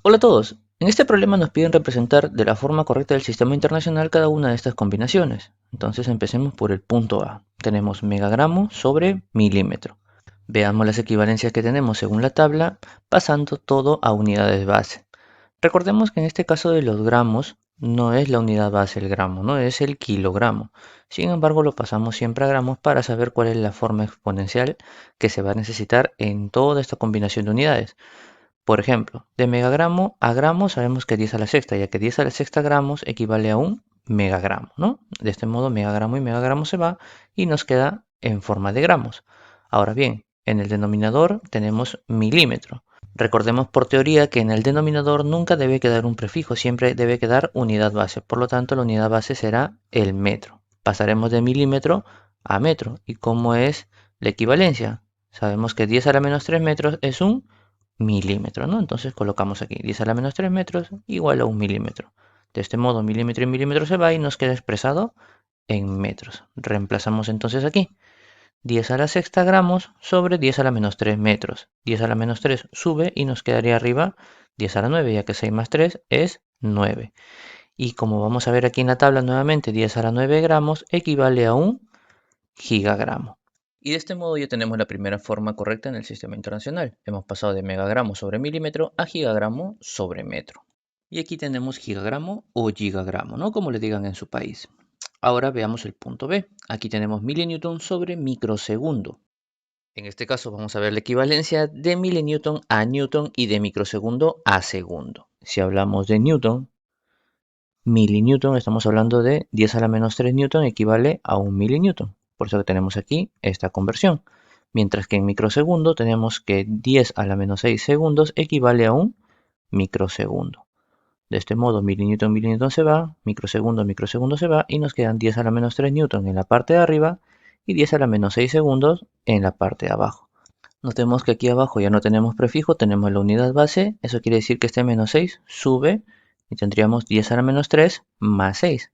Hola a todos. En este problema nos piden representar de la forma correcta del sistema internacional cada una de estas combinaciones. Entonces empecemos por el punto A. Tenemos megagramo sobre milímetro. Veamos las equivalencias que tenemos según la tabla, pasando todo a unidades base. Recordemos que en este caso de los gramos no es la unidad base el gramo, no es el kilogramo. Sin embargo, lo pasamos siempre a gramos para saber cuál es la forma exponencial que se va a necesitar en toda esta combinación de unidades. Por ejemplo, de megagramo a gramo sabemos que 10 a la sexta, ya que 10 a la sexta gramos equivale a un megagramo, ¿no? De este modo, megagramo y megagramo se va y nos queda en forma de gramos. Ahora bien, en el denominador tenemos milímetro. Recordemos por teoría que en el denominador nunca debe quedar un prefijo, siempre debe quedar unidad base. Por lo tanto, la unidad base será el metro. Pasaremos de milímetro a metro. ¿Y cómo es la equivalencia? Sabemos que 10 a la menos 3 metros es un milímetro, ¿no? Entonces colocamos aquí 10 a la menos 3 metros igual a un milímetro. De este modo, milímetro y milímetro se va y nos queda expresado en metros. Reemplazamos entonces aquí 10 a la sexta gramos sobre 10 a la menos 3 metros. 10 a la menos 3 sube y nos quedaría arriba 10 a la 9, ya que 6 más 3 es 9. Y como vamos a ver aquí en la tabla nuevamente, 10 a la 9 gramos equivale a un gigagramo. Y de este modo ya tenemos la primera forma correcta en el sistema internacional. Hemos pasado de megagramo sobre milímetro a gigagramo sobre metro. Y aquí tenemos gigagramo o gigagramo, ¿no? Como le digan en su país. Ahora veamos el punto B. Aquí tenemos milinewton sobre microsegundo. En este caso vamos a ver la equivalencia de milinewton a newton y de microsegundo a segundo. Si hablamos de newton, milinewton, estamos hablando de 10 a la menos 3 newton equivale a un milinewton. Por eso que tenemos aquí esta conversión. Mientras que en microsegundo tenemos que 10 a la menos 6 segundos equivale a un microsegundo. De este modo, milinewton se va, microsegundo se va y nos quedan 10 a la menos 3 newton en la parte de arriba y 10 a la menos 6 segundos en la parte de abajo. Notemos que aquí abajo ya no tenemos prefijo, tenemos la unidad base. Eso quiere decir que este menos 6 sube y tendríamos 10 a la menos 3 más 6.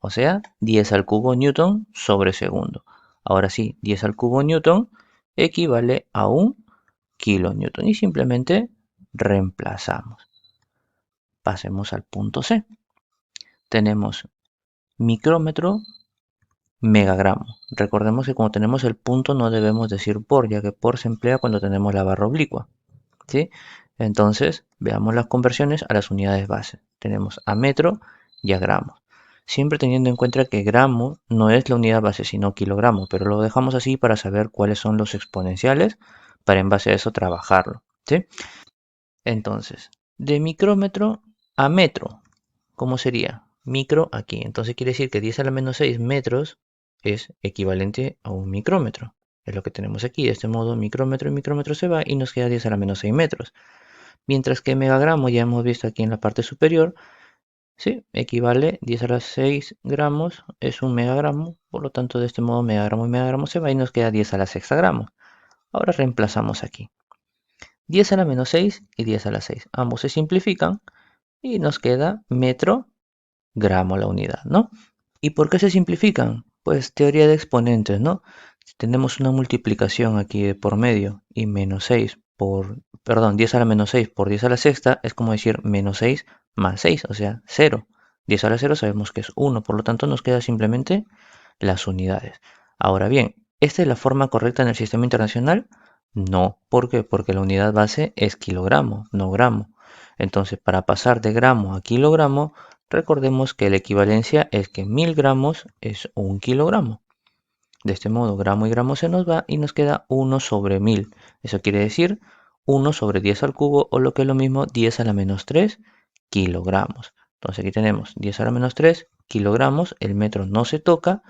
O sea, 10 al cubo newton sobre segundo. Ahora sí, 10 al cubo newton equivale a un kilonewton. Y simplemente reemplazamos. Pasemos al punto C. Tenemos micrómetro, megagramo. Recordemos que cuando tenemos el punto no debemos decir por, ya que por se emplea cuando tenemos la barra oblicua. ¿Sí? Entonces, veamos las conversiones a las unidades base. Tenemos a metro y a gramos. Siempre teniendo en cuenta que gramo no es la unidad base, sino kilogramo, pero lo dejamos así para saber cuáles son los exponenciales, para en base a eso trabajarlo. ¿Sí? Entonces, de micrómetro a metro, ¿cómo sería? Micro aquí. Entonces quiere decir que 10 a la menos 6 metros es equivalente a un micrómetro. Es lo que tenemos aquí. De este modo, micrómetro y micrómetro se va y nos queda 10 a la menos 6 metros. Mientras que megagramo, ya hemos visto aquí en la parte superior, ¿sí? Equivale 10 a la 6 gramos, es un megagramo. Por lo tanto, de este modo, megagramo y megagramo se va y nos queda 10 a la sexta gramos. Ahora reemplazamos aquí. 10 a la menos 6 y 10 a la 6. Ambos se simplifican y nos queda metro gramo la unidad, ¿no? ¿Y por qué se simplifican? Pues teoría de exponentes, ¿no? Si tenemos una multiplicación aquí de por medio y menos 6 por, perdón, 10 a la menos 6 por 10 a la sexta es como decir menos 6 más 6, o sea, 0. 10 a la 0 sabemos que es 1, por lo tanto nos queda simplemente las unidades. Ahora bien, ¿esta es la forma correcta en el sistema internacional? No, ¿por qué? Porque la unidad base es kilogramo, no gramo. Entonces, para pasar de gramo a kilogramo, recordemos que la equivalencia es que 1000 gramos es un kilogramo. De este modo, gramo y gramo se nos va y nos queda 1 sobre 1000. Eso quiere decir 1 sobre 10 al cubo o lo que es lo mismo 10 a la menos 3 kilogramos. Entonces aquí tenemos 10 a la menos 3 kilogramos, el metro no se toca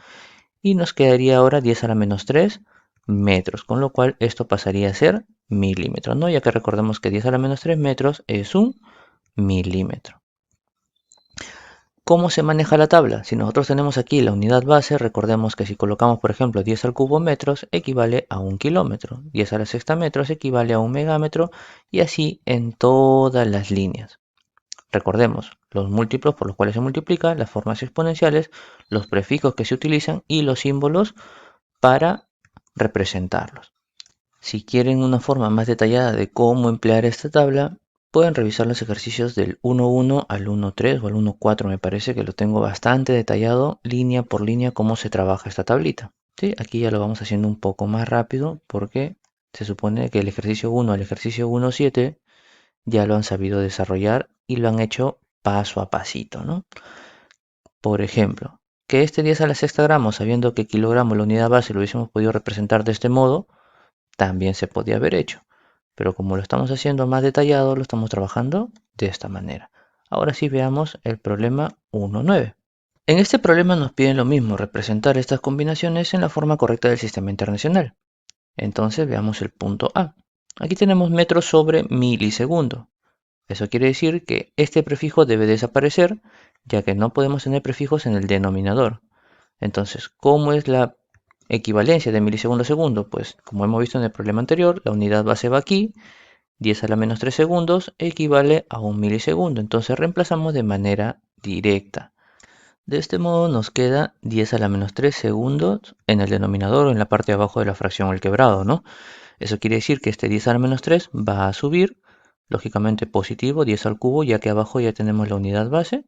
y nos quedaría ahora 10 a la menos 3 metros, con lo cual esto pasaría a ser milímetros, ¿no? Ya que recordemos que 10 a la menos 3 metros es un milímetro. ¿Cómo se maneja la tabla? Si nosotros tenemos aquí la unidad base, recordemos que si colocamos, por ejemplo, 10 al cubo metros, equivale a un kilómetro. 10 a la sexta metros equivale a un megámetro y así en todas las líneas. Recordemos los múltiplos por los cuales se multiplica, las formas exponenciales, los prefijos que se utilizan y los símbolos para representarlos. Si quieren una forma más detallada de cómo emplear esta tabla, pueden revisar los ejercicios del 1.1 al 1.3 o al 1.4. Me parece que lo tengo bastante detallado, línea por línea, cómo se trabaja esta tablita. ¿Sí? Aquí ya lo vamos haciendo un poco más rápido porque se supone que el ejercicio 1 al ejercicio 1.7 ya lo han sabido desarrollar y lo han hecho paso a pasito, ¿no? Por ejemplo, que este 10 a la sexta gramos, sabiendo que kilogramo, la unidad base, lo hubiésemos podido representar de este modo, también se podía haber hecho. Pero como lo estamos haciendo más detallado, lo estamos trabajando de esta manera. Ahora sí veamos el problema 1.9. En este problema nos piden lo mismo, representar estas combinaciones en la forma correcta del sistema internacional. Entonces veamos el punto A. Aquí tenemos metros sobre milisegundo. Eso quiere decir que este prefijo debe desaparecer, ya que no podemos tener prefijos en el denominador. Entonces, ¿cómo es la equivalencia de milisegundo a segundo? Pues, como hemos visto en el problema anterior, la unidad base va aquí, 10 a la menos 3 segundos equivale a un milisegundo. Entonces reemplazamos de manera directa. De este modo nos queda 10 a la menos 3 segundos en el denominador o en la parte de abajo de la fracción o el quebrado, ¿no? Eso quiere decir que este 10 a la menos 3 va a subir, lógicamente positivo, 10 al cubo, ya que abajo ya tenemos la unidad base,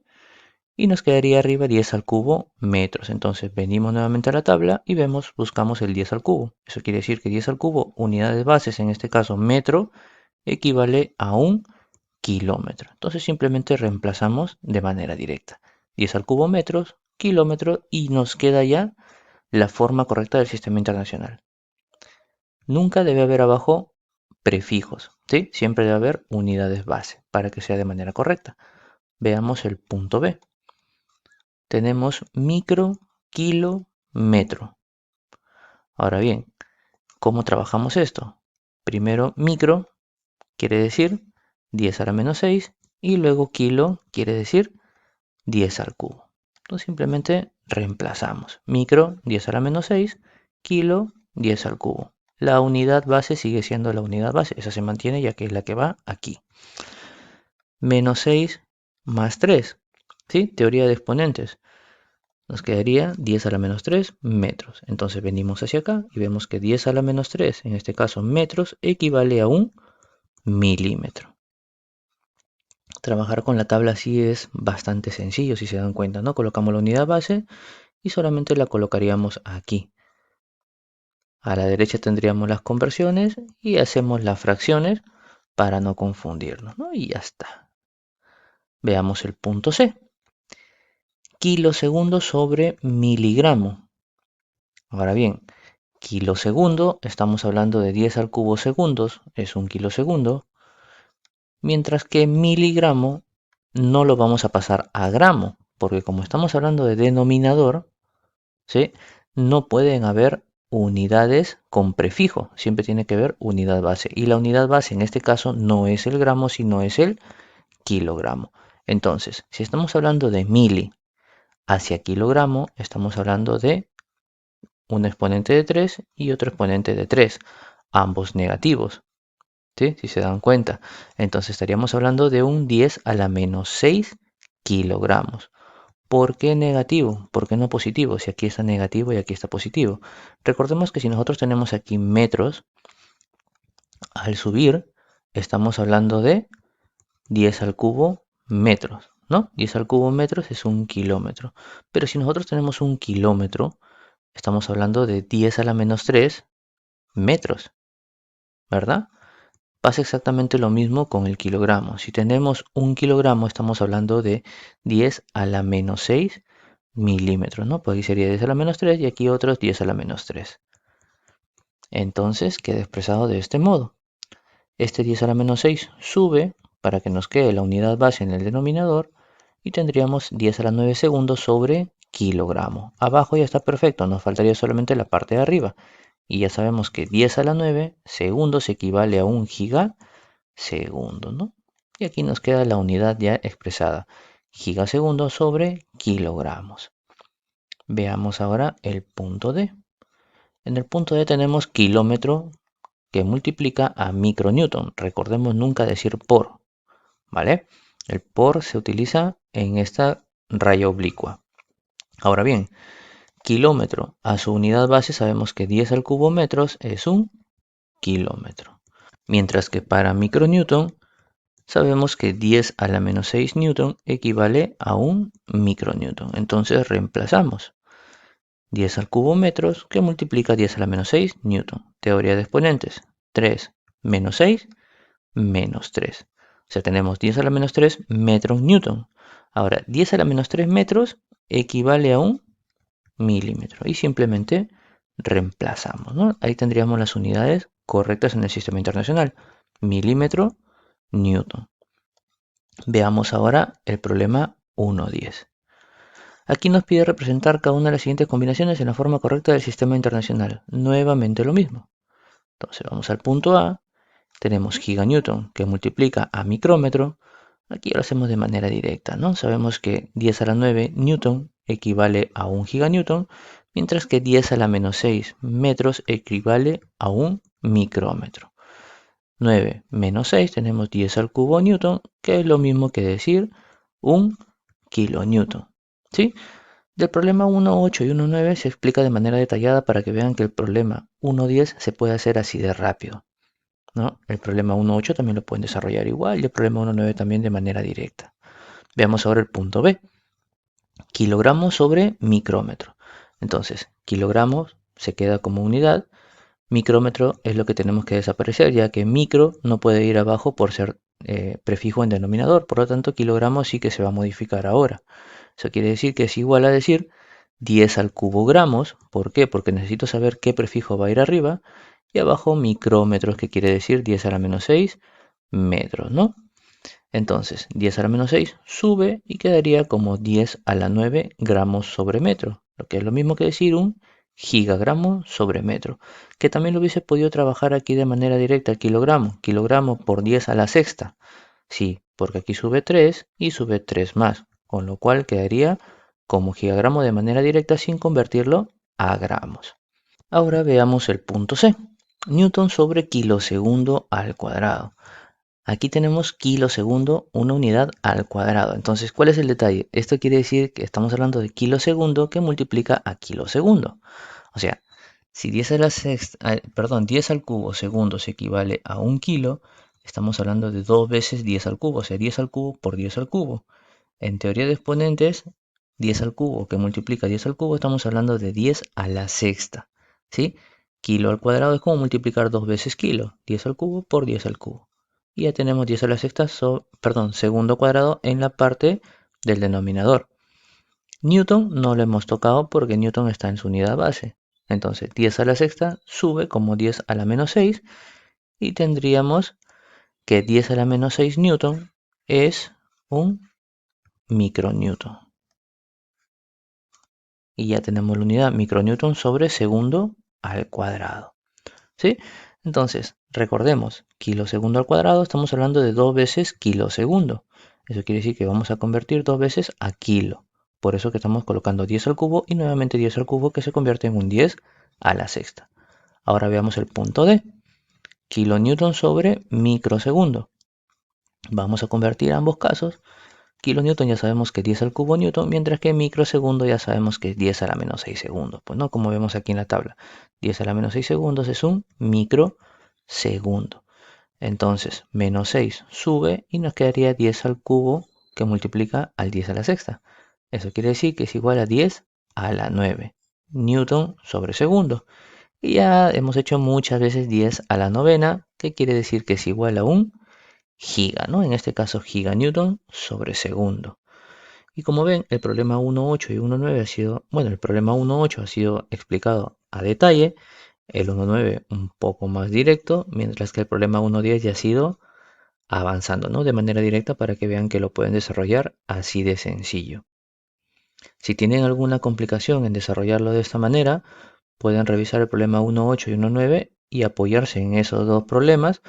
y nos quedaría arriba 10 al cubo metros. Entonces venimos nuevamente a la tabla y vemos, buscamos el 10 al cubo. Eso quiere decir que 10 al cubo, unidades bases, en este caso metro, equivale a un kilómetro. Entonces simplemente reemplazamos de manera directa. 10 al cubo metros, kilómetro, y nos queda ya la forma correcta del sistema internacional. Nunca debe haber abajo prefijos, ¿sí? Siempre debe haber unidades base para que sea de manera correcta. Veamos el punto B. Tenemos micro, kilo, metro. Ahora bien, ¿cómo trabajamos esto? Primero micro quiere decir 10 a la menos 6 y luego kilo quiere decir 10 al cubo. Entonces simplemente reemplazamos. Micro 10 a la menos 6, kilo 10 al cubo. La unidad base sigue siendo la unidad base, esa se mantiene ya que es la que va aquí. Menos 6 más 3, ¿sí? Teoría de exponentes. Nos quedaría 10 a la menos 3 metros. Entonces venimos hacia acá y vemos que 10 a la menos 3, en este caso metros, equivale a un milímetro. Trabajar con la tabla así es bastante sencillo, si se dan cuenta, ¿no? Colocamos la unidad base y solamente la colocaríamos aquí. A la derecha tendríamos las conversiones y hacemos las fracciones para no confundirnos, ¿no? Y ya está. Veamos el punto C. Kilosegundo sobre miligramo. Ahora bien, kilosegundo, estamos hablando de 10 al cubo segundos, es un kilosegundo, mientras que miligramo no lo vamos a pasar a gramo, porque como estamos hablando de denominador, ¿sí? No pueden haber unidades con prefijo, siempre tiene que haber unidad base. Y la unidad base en este caso no es el gramo, sino es el kilogramo. Entonces, si estamos hablando de mili hacia kilogramo, estamos hablando de un exponente de 3 y otro exponente de 3, ambos negativos, ¿sí? Si se dan cuenta. Entonces estaríamos hablando de un 10 a la menos 6 kilogramos. ¿Por qué negativo? ¿Por qué no positivo? Si aquí está negativo y aquí está positivo. Recordemos que si nosotros tenemos aquí metros, al subir estamos hablando de 10 al cubo metros, ¿no? 10 al cubo metros es un kilómetro. Pero si nosotros tenemos un kilómetro, estamos hablando de 10 a la menos 3 metros, ¿verdad? Pasa exactamente lo mismo con el kilogramo. Si tenemos un kilogramo, estamos hablando de 10 a la menos 6 milímetros, ¿no? Pues aquí sería 10 a la menos 3 y aquí otros 10 a la menos 3. Entonces queda expresado de este modo. Este 10 a la menos 6 sube para que nos quede la unidad base en el denominador y tendríamos 10 a la 9 segundos sobre kilogramo. Abajo ya está perfecto, nos faltaría solamente la parte de arriba. Y ya sabemos que 10 a la 9 segundos equivale a un gigasegundo, ¿no? Y aquí nos queda la unidad ya expresada. Gigasegundos sobre kilogramos. Veamos ahora el punto D. En el punto D tenemos kilómetro que multiplica a micronewton. Recordemos nunca decir por, ¿vale? El por se utiliza en esta raya oblicua. Ahora bien, kilómetro a su unidad base sabemos que 10 al cubo metros es un kilómetro. Mientras que para micronewton sabemos que 10 a la menos 6 newton equivale a un micronewton. Entonces reemplazamos 10 al cubo metros que multiplica 10 a la menos 6 newton. Teoría de exponentes. 3 menos 6 menos 3. O sea, tenemos 10 a la menos 3 metros newton. Ahora, 10 a la menos 3 metros equivale a un milímetro. Y simplemente reemplazamos, ¿no? Ahí tendríamos las unidades correctas en el sistema internacional. Milímetro, newton. Veamos ahora el problema 1.10. Aquí nos pide representar cada una de las siguientes combinaciones en la forma correcta del sistema internacional. Nuevamente lo mismo. Entonces vamos al punto A. Tenemos giganewton que multiplica a micrómetro. Aquí lo hacemos de manera directa, ¿no? Sabemos que 10 a la 9 newton equivale a un giganewton, mientras que 10 a la menos 6 metros equivale a un micrómetro. 9 menos 6 tenemos 10 al cubo newton, que es lo mismo que decir un kilonewton. ¿Sí? Del problema 1.8 y 1.9 se explica de manera detallada para que vean que el problema 1.10 se puede hacer así de rápido, ¿no? El problema 1.8 también lo pueden desarrollar igual y el problema 1.9 también de manera directa. Veamos ahora el punto B. Kilogramos sobre micrómetro. Entonces, kilogramos se queda como unidad. Micrómetro es lo que tenemos que desaparecer, ya que micro no puede ir abajo por ser prefijo en denominador. Por lo tanto, kilogramos sí que se va a modificar ahora. Eso quiere decir que es igual a decir 10 al cubo gramos. ¿Por qué? Porque necesito saber qué prefijo va a ir arriba. Y abajo micrómetros, que quiere decir 10 a la menos 6 metros, ¿no? Entonces, 10 a la menos 6 sube y quedaría como 10 a la 9 gramos sobre metro, lo que es lo mismo que decir un gigagramo sobre metro, que también lo hubiese podido trabajar aquí de manera directa el kilogramo, kilogramo por 10 a la sexta. Sí, porque aquí sube 3 y sube 3 más, con lo cual quedaría como gigagramo de manera directa sin convertirlo a gramos. Ahora veamos el punto C. Newton sobre kilosegundo al cuadrado. Aquí tenemos kilosegundo, una unidad al cuadrado. Entonces, ¿cuál es el detalle? Esto quiere decir que estamos hablando de kilosegundo que multiplica a kilosegundo. O sea, si 10 a la sexta, 10 al cubo segundos equivale a un kilo, estamos hablando de 2 veces 10 al cubo, o sea, 10 al cubo por 10 al cubo. En teoría de exponentes, 10 al cubo que multiplica 10 al cubo, estamos hablando de 10 a la sexta. ¿Sí? Kilo al cuadrado es como multiplicar 2 veces kilo, 10 al cubo por 10 al cubo. Y ya tenemos 10 a la sexta, segundo cuadrado en la parte del denominador. Newton no lo hemos tocado porque Newton está en su unidad base. Entonces 10 a la sexta sube como 10 a la menos 6 y tendríamos que 10 a la menos 6 Newton es un micronewton. Y ya tenemos la unidad micronewton sobre segundo al cuadrado. ¿Sí? Entonces, recordemos, kilosegundo al cuadrado, estamos hablando de 2 veces kilosegundo. Eso quiere decir que vamos a convertir 2 veces a kilo. Por eso que estamos colocando 10 al cubo y nuevamente 10 al cubo que se convierte en un 10 a la sexta. Ahora veamos el punto D. Kilonewton sobre microsegundo. Vamos a convertir ambos casos. Kilonewton ya sabemos que es 10 al cubo newton, mientras que microsegundo ya sabemos que es 10 a la menos 6 segundos. Pues no, como vemos aquí en la tabla, 10 a la menos 6 segundos es un microsegundo. Entonces, menos 6 sube y nos quedaría 10 al cubo que multiplica al 10 a la sexta. Eso quiere decir que es igual a 10 a la 9 newton sobre segundo. Y ya hemos hecho muchas veces 10 a la novena, que quiere decir que es igual a un giga, ¿no? En este caso giganewton sobre segundo. Y como ven, el problema 1.8 y 1.9 ha sido, bueno, el problema 1.8 ha sido explicado a detalle, el 1.9 un poco más directo, mientras que el problema 1.10 ya ha sido avanzando, ¿no? De manera directa para que vean que lo pueden desarrollar así de sencillo. Si tienen alguna complicación en desarrollarlo de esta manera, pueden revisar el problema 1.8 y 1.9 y apoyarse en esos dos problemas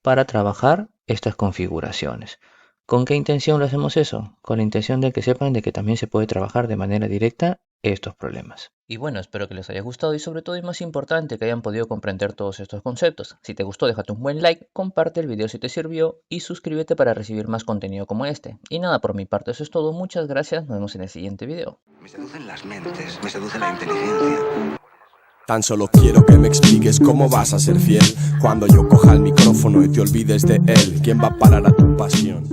para trabajar estas configuraciones. ¿Con qué intención lo hacemos eso? Con la intención de que sepan de que también se puede trabajar de manera directa estos problemas. Y bueno, espero que les haya gustado y sobre todo y más importante que hayan podido comprender todos estos conceptos. Si te gustó, déjate un buen like, comparte el video si te sirvió y suscríbete para recibir más contenido como este. Y nada, por mi parte eso es todo, muchas gracias, nos vemos en el siguiente video. Me seducen las mentes, me seduce la inteligencia. Tan solo quiero que me expliques cómo vas a ser fiel cuando yo coja el micrófono y te olvides de él. ¿Quién va a parar a tu pasión?